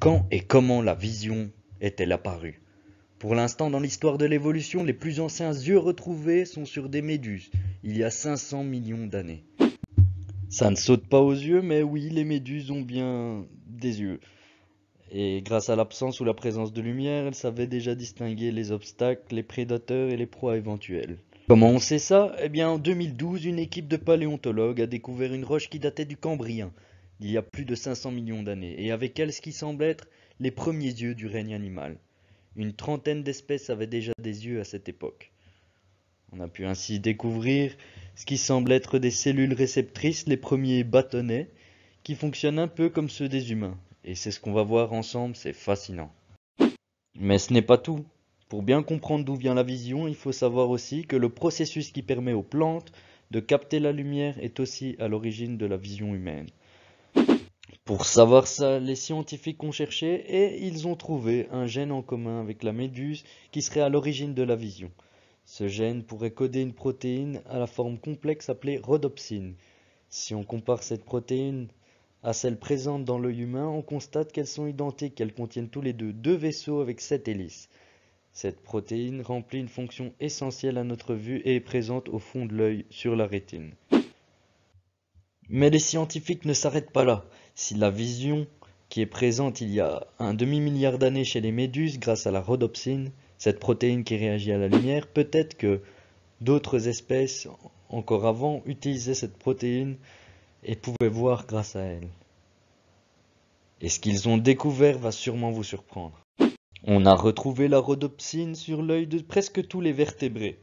Quand et comment la vision est-elle apparue? Pour l'instant, dans l'histoire de l'évolution, les plus anciens yeux retrouvés sont sur des méduses, il y a 500 millions d'années. Ça ne saute pas aux yeux, mais oui, les méduses ont bien des yeux. Et grâce à l'absence ou la présence de lumière, elles savaient déjà distinguer les obstacles, les prédateurs et les proies éventuelles. Comment on sait ça? Eh bien, en 2012, une équipe de paléontologues a découvert une roche qui datait du Cambrien, d'il y a plus de 500 millions d'années, et avec elle ce qui semble être les premiers yeux du règne animal. Une trentaine d'espèces avaient déjà des yeux à cette époque. On a pu ainsi découvrir ce qui semble être des cellules réceptrices, les premiers bâtonnets, qui fonctionnent un peu comme ceux des humains. Et c'est ce qu'on va voir ensemble, c'est fascinant. Mais ce n'est pas tout. Pour bien comprendre d'où vient la vision, il faut savoir aussi que le processus qui permet aux plantes de capter la lumière est aussi à l'origine de la vision humaine. Pour savoir ça, les scientifiques ont cherché et ils ont trouvé un gène en commun avec la méduse qui serait à l'origine de la vision. Ce gène pourrait coder une protéine à la forme complexe appelée rhodopsine. Si on compare cette protéine à celle présente dans l'œil humain, on constate qu'elles sont identiques, qu'elles contiennent tous les deux vaisseaux avec 7 hélices. Cette protéine remplit une fonction essentielle à notre vue et est présente au fond de l'œil sur la rétine. Mais les scientifiques ne s'arrêtent pas là. Si la vision qui est présente il y a un demi-milliard d'années chez les méduses grâce à la rhodopsine, cette protéine qui réagit à la lumière, peut-être que d'autres espèces encore avant utilisaient cette protéine et pouvaient voir grâce à elle. Et ce qu'ils ont découvert va sûrement vous surprendre. On a retrouvé la rhodopsine sur l'œil de presque tous les vertébrés.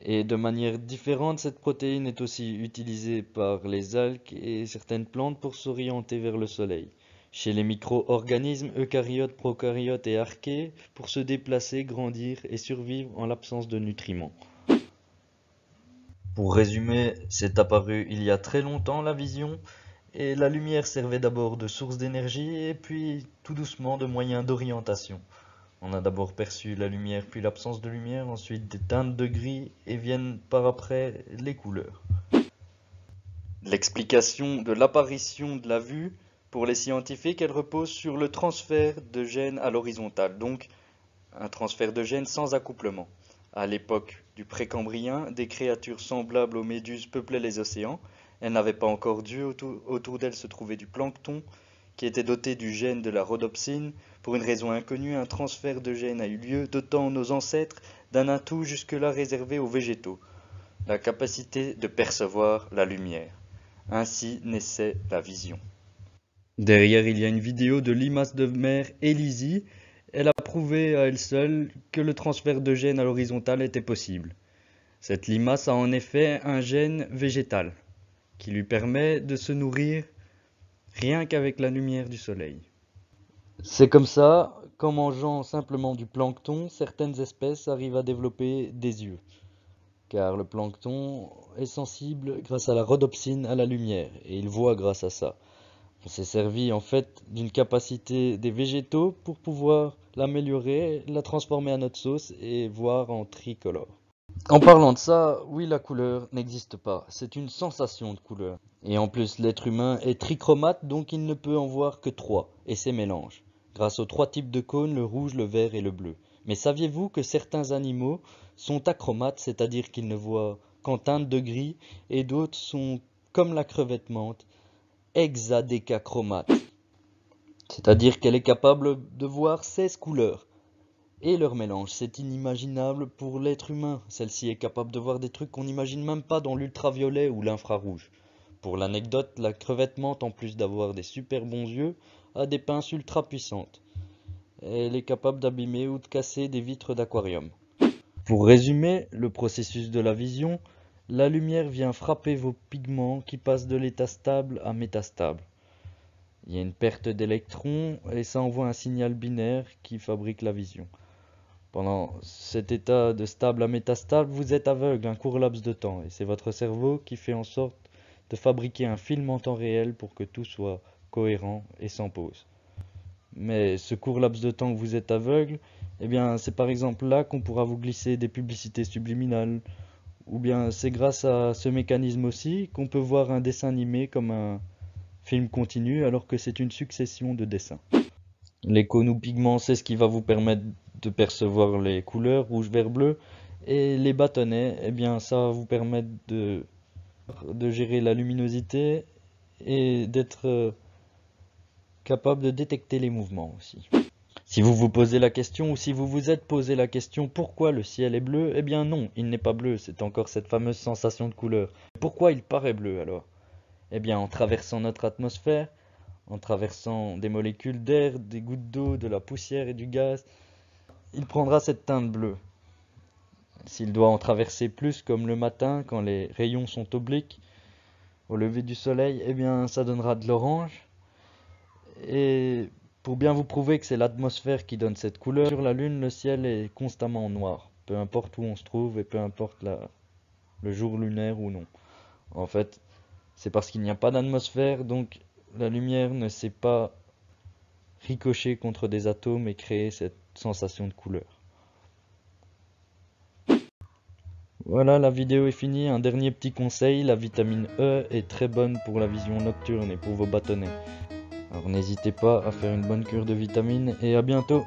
Et de manière différente, cette protéine est aussi utilisée par les algues et certaines plantes pour s'orienter vers le soleil. Chez les micro-organismes eucaryotes, procaryotes et archées, pour se déplacer, grandir et survivre en l'absence de nutriments. Pour résumer, c'est apparu il y a très longtemps la vision, et la lumière servait d'abord de source d'énergie et puis tout doucement de moyen d'orientation. On a d'abord perçu la lumière puis l'absence de lumière, ensuite des teintes de gris et viennent par après les couleurs. L'explication de l'apparition de la vue, pour les scientifiques, elle repose sur le transfert de gènes à l'horizontale, donc un transfert de gènes sans accouplement. À l'époque du Précambrien, des créatures semblables aux méduses peuplaient les océans. Elles n'avaient pas encore d'yeux, autour d'elles se trouvait du plancton, qui était doté du gène de la rhodopsine. Pour une raison inconnue, un transfert de gènes a eu lieu, dotant nos ancêtres d'un atout jusque-là réservé aux végétaux, la capacité de percevoir la lumière. Ainsi naissait la vision. Derrière, il y a une vidéo de limace de mer Élysée. Elle a prouvé à elle seule que le transfert de gènes à l'horizontale était possible. Cette limace a en effet un gène végétal qui lui permet de se nourrir rien qu'avec la lumière du soleil. C'est comme ça qu'en mangeant simplement du plancton, certaines espèces arrivent à développer des yeux, car le plancton est sensible grâce à la rhodopsine à la lumière, et il voit grâce à ça. On s'est servi en fait d'une capacité des végétaux pour pouvoir l'améliorer, la transformer à notre sauce et voir en tricolore. En parlant de ça, oui, la couleur n'existe pas, c'est une sensation de couleur. Et en plus, l'être humain est trichromate, donc il ne peut en voir que trois, et ses mélanges, grâce aux trois types de cônes, le rouge, le vert et le bleu. Mais saviez-vous que certains animaux sont achromates, c'est-à-dire qu'ils ne voient qu'en teinte de gris, et d'autres sont, comme la crevette menthe, hexadécachromate, c'est-à-dire qu'elle est capable de voir 16 couleurs. Et leur mélange, c'est inimaginable pour l'être humain. Celle-ci est capable de voir des trucs qu'on n'imagine même pas dans l'ultraviolet ou l'infrarouge. Pour l'anecdote, la crevette menthe, en plus d'avoir des super bons yeux, a des pinces ultra puissantes. Elle est capable d'abîmer ou de casser des vitres d'aquarium. Pour résumer le processus de la vision, la lumière vient frapper vos pigments qui passent de l'état stable à métastable. Il y a une perte d'électrons et ça envoie un signal binaire qui fabrique la vision. Pendant cet état de stable à métastable, vous êtes aveugle un court laps de temps et c'est votre cerveau qui fait en sorte de fabriquer un film en temps réel pour que tout soit cohérent et sans pause. Mais ce court laps de temps que vous êtes aveugle, eh bien c'est par exemple là qu'on pourra vous glisser des publicités subliminales, ou bien c'est grâce à ce mécanisme aussi qu'on peut voir un dessin animé comme un film continu alors que c'est une succession de dessins. Les cônes ou pigments, c'est ce qui va vous permettre de percevoir les couleurs rouge, vert, bleu. Et les bâtonnets, eh bien, ça va vous permettre de gérer la luminosité et d'être capable de détecter les mouvements aussi. Si vous vous posez la question ou si vous vous êtes posé la question pourquoi le ciel est bleu, eh bien non, il n'est pas bleu, c'est encore cette fameuse sensation de couleur. Pourquoi il paraît bleu alors? Eh bien en traversant notre atmosphère, en traversant des molécules d'air, des gouttes d'eau, de la poussière et du gaz, il prendra cette teinte bleue. S'il doit en traverser plus comme le matin quand les rayons sont obliques, au lever du soleil, eh bien ça donnera de l'orange. Et pour bien vous prouver que c'est l'atmosphère qui donne cette couleur, sur la Lune, le ciel est constamment noir, peu importe où on se trouve et peu importe le jour lunaire ou non. En fait, c'est parce qu'il n'y a pas d'atmosphère, donc la lumière ne sait pas ricocher contre des atomes et créer cette sensation de couleur. Voilà, la vidéo est finie. Un dernier petit conseil, la vitamine E est très bonne pour la vision nocturne et pour vos bâtonnets. Alors n'hésitez pas à faire une bonne cure de vitamines et à bientôt!